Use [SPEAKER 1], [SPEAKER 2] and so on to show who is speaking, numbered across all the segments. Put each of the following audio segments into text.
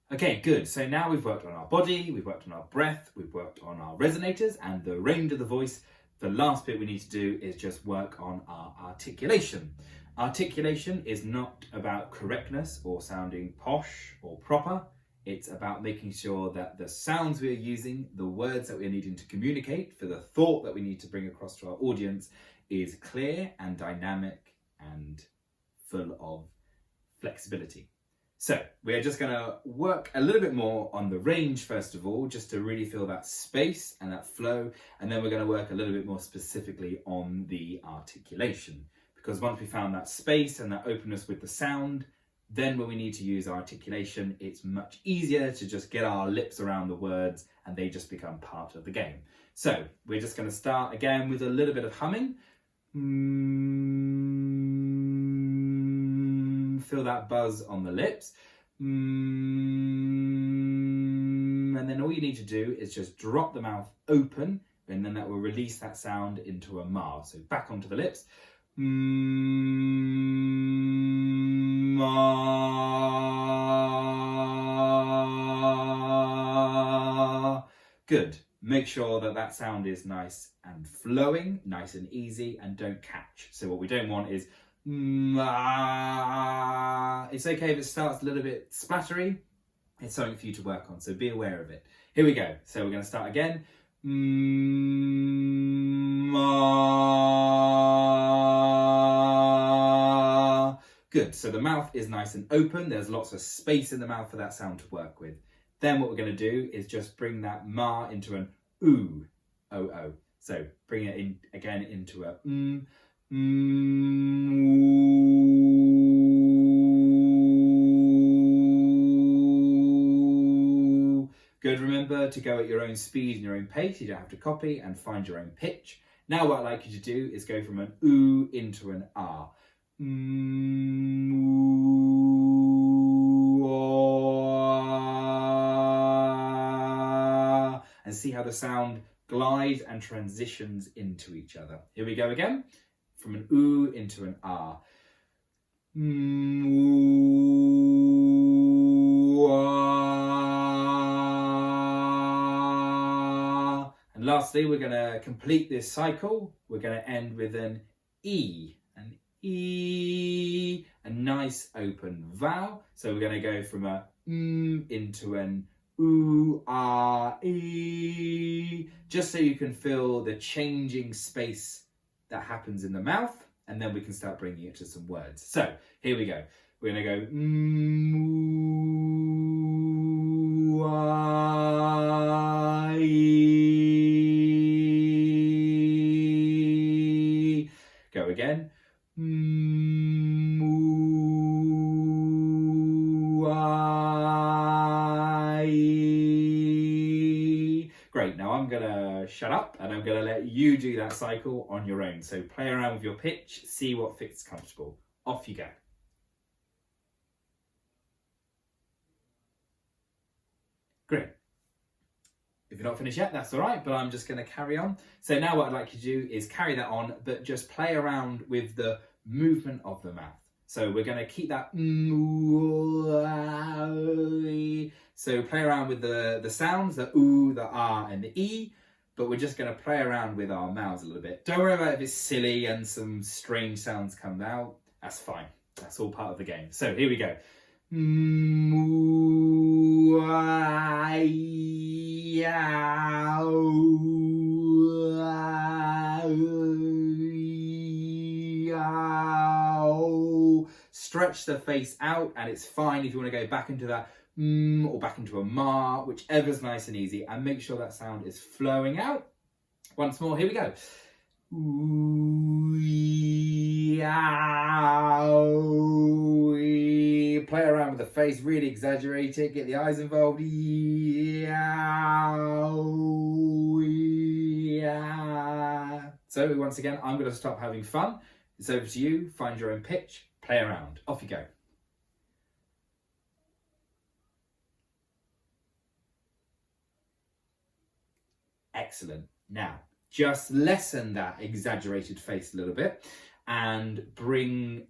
[SPEAKER 1] Okay, good. So now we've worked on our body, we've worked on our breath, we've worked on our resonators and the range of the voice. The last bit we need to do is just work on our articulation. Articulation is not about correctness or sounding posh or proper. It's about making sure that the sounds we are using, the words that we're needing to communicate for the thought that we need to bring across to our audience is clear and dynamic and full of flexibility. So we're just going to work a little bit more on the range first of all, just to really feel that space and that flow. And then we're going to work a little bit more specifically on the articulation. Because once we found that space and that openness with the sound, then when we need to use articulation, it's much easier to just get our lips around the words and they just become part of the game. So we're just going to start again with a little bit of humming. Feel that buzz on the lips. And then all you need to do is just drop the mouth open, and then that will release that sound into a ma. So back onto the lips. Ma. Good. Make sure that that sound is nice and flowing, nice and easy, and don't catch. So what we don't want is it's okay if it starts a little bit splattery. It's something for you to work on, so be aware of it. Here we go. So we're going to start again. Good. So the mouth is nice and open. There's lots of space in the mouth for that sound to work with. Then what we're going to do is just bring that ma into an oo, o-o. So bring it in again into a Good. Remember to go at your own speed and your own pace. You don't have to copy, and find your own pitch. Now what I'd like you to do is go from an oo into an ah. And see how the sound glides and transitions into each other. Here we go again. From an oo into an ah. And lastly, we're going to complete this cycle. We're going to end with an E. An E. A nice open vowel. So we're going to go from a into an ooh, ah, ee, just so you can feel the changing space that happens in the mouth, and then we can start bringing it to some words. So here we go. We're going to go ooh, ah, ee. Go again. Great, now I'm going to shut up and I'm going to let you do that cycle on your own. So play around with your pitch, see what fits comfortable. Off you go. Great. If you're not finished yet, that's all right, but I'm just going to carry on. So now what I'd like you to do is carry that on, but just play around with the movement of the mouth. So we're going to keep that. So play around with the sounds, the ooh, the ah, and the e, but we're just going to play around with our mouths a little bit. Don't worry about if it's silly and some strange sounds come out. That's fine. That's all part of the game. So here we go. Stretch the face out, and it's fine if you want to go back into that or back into a ma, whichever's nice and easy, and make sure that sound is flowing out. Once more, here we go. Play around with the face, really exaggerate it, get the eyes involved. So once again, I'm going to stop having fun. It's over to you. Find your own pitch, play around. Off you go. Excellent. Now, just lessen that exaggerated face a little bit and bring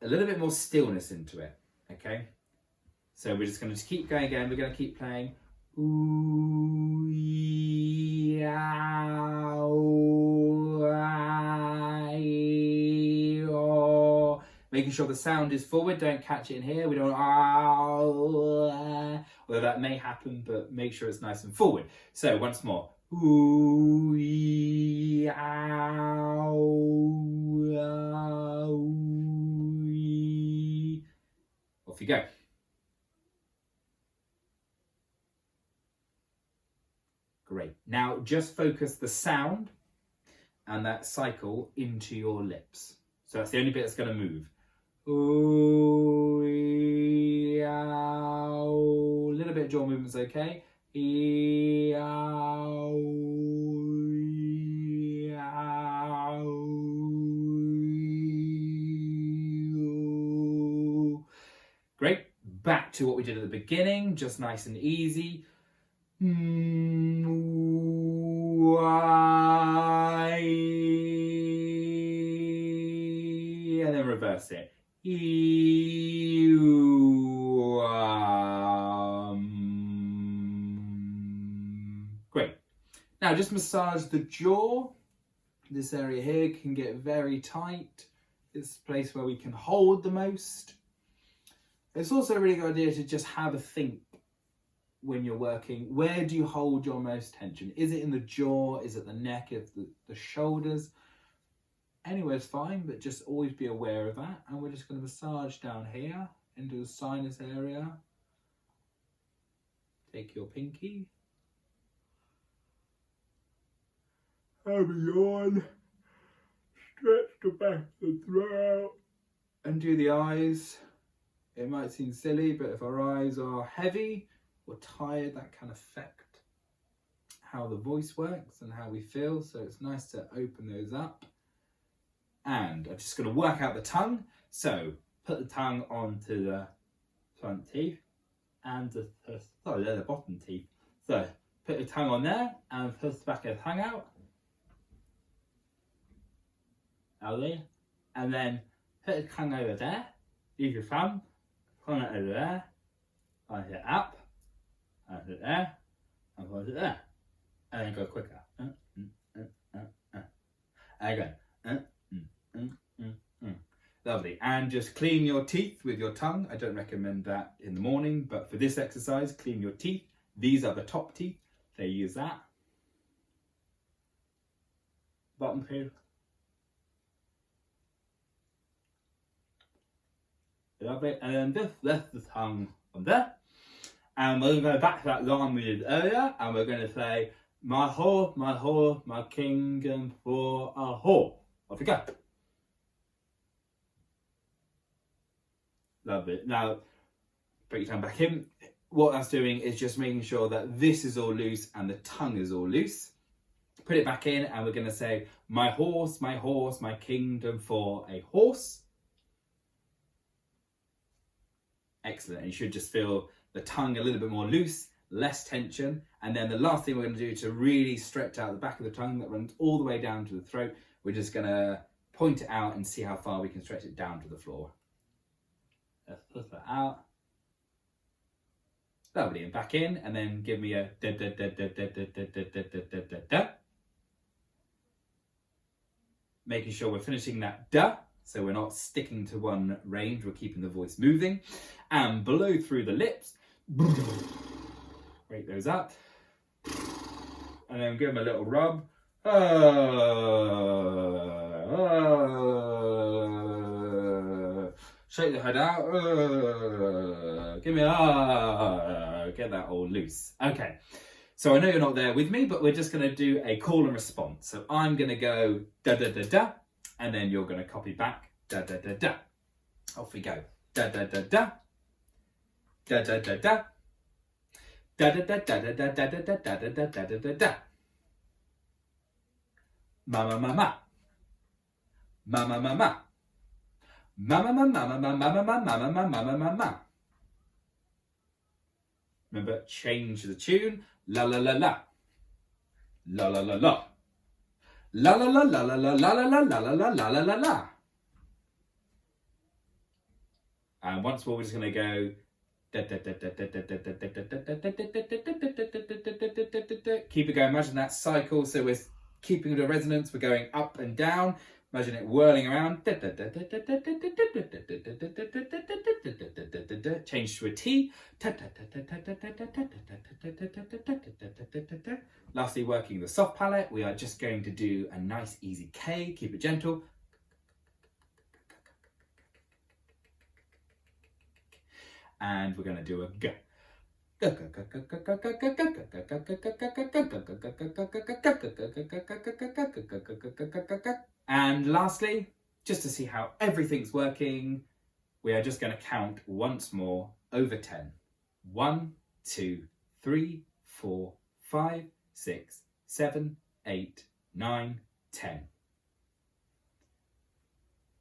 [SPEAKER 1] a little bit more stillness into it, okay? So we're just going to keep going again. We're going to keep playing. Ooh, yeah, making sure the sound is forward. Don't catch it in here. We don't. Although that may happen, but make sure it's nice and forward. So once more. Ooh, off you go. Great. Now just focus the sound and that cycle into your lips. So that's the only bit that's going to move. Ooh, a little bit of jaw movement's okay. Great. Back to what we did at the beginning, just nice and easy. And then reverse it. Great. Now just massage the jaw. This area here can get very tight. It's the place where we can hold the most. It's also a really good idea to just have a think when you're working. Where do you hold your most tension? Is it in the jaw? Is it the neck? Is it the shoulders? Anywhere's fine, but just always be aware of that. And we're just going to massage down here into the sinus area. Take your pinky. Have a yawn. Stretch the back of the throat. And do the eyes. It might seem silly, but if our eyes are heavy or tired, that can affect how the voice works and how we feel. So it's nice to open those up. And I'm just going to work out the tongue. So put the tongue onto the front teeth and the bottom teeth. So put the tongue on there and push the back of the tongue out. And then put the tongue over there. Use your thumb. Point it over there. Point it up. Point it there. And point it there. And then go quicker. And go. Lovely. And just clean your teeth with your tongue. I don't recommend that in the morning, but for this exercise, clean your teeth. These are the top teeth. So use that. Bottom teeth. Lovely. And then just rest the tongue on there. And we're going to go back to that line we did earlier, and we're going to say, my horse, my kingdom for a whore. Off we go. Lovely. Now, bring your tongue back in. What that's doing is just making sure that this is all loose and the tongue is all loose. Put it back in, and we're going to say, my horse, my kingdom for a horse. Excellent. And you should just feel the tongue a little bit more loose, less tension. And then the last thing we're going to do to really stretch out the back of the tongue that runs all the way down to the throat, we're just going to point it out and see how far we can stretch it down to the floor. Let's push that out. Lovely. And back in, and then give me a da da da da da da da da da da da da. Making sure we're finishing that da. So we're not sticking to one range, we're keeping the voice moving. And blow through the lips. Break those up. And then give them a little rub. Shake the head out. Give me get that all loose. Okay. So I know you're not there with me, but we're just going to do a call and response. So I'm going to go da da da da. And then you're going to copy back, da da da da. Off we go. Da da da da. Da da da da. Da da da da da da da da da da da da da da da. Mama mama. Mama mama. Mama mama mama mama mama mama mama. Remember, change the tune. La la la la. La la la la. La la la la la la la la la la la la la la la. And once more, we're just going to go Keep it going. Imagine that cycle. So we're keeping the resonance. We're going up and down. Imagine it whirling around. Change to a T. Lastly, working the soft palate, we are just going to do a nice easy K. Keep it gentle. And we're going to do a G. And lastly, just to see how everything's working, we are just going to count once more over 10. 1, 2, 3, 4, 5, 6, 7, 8, 9, 10.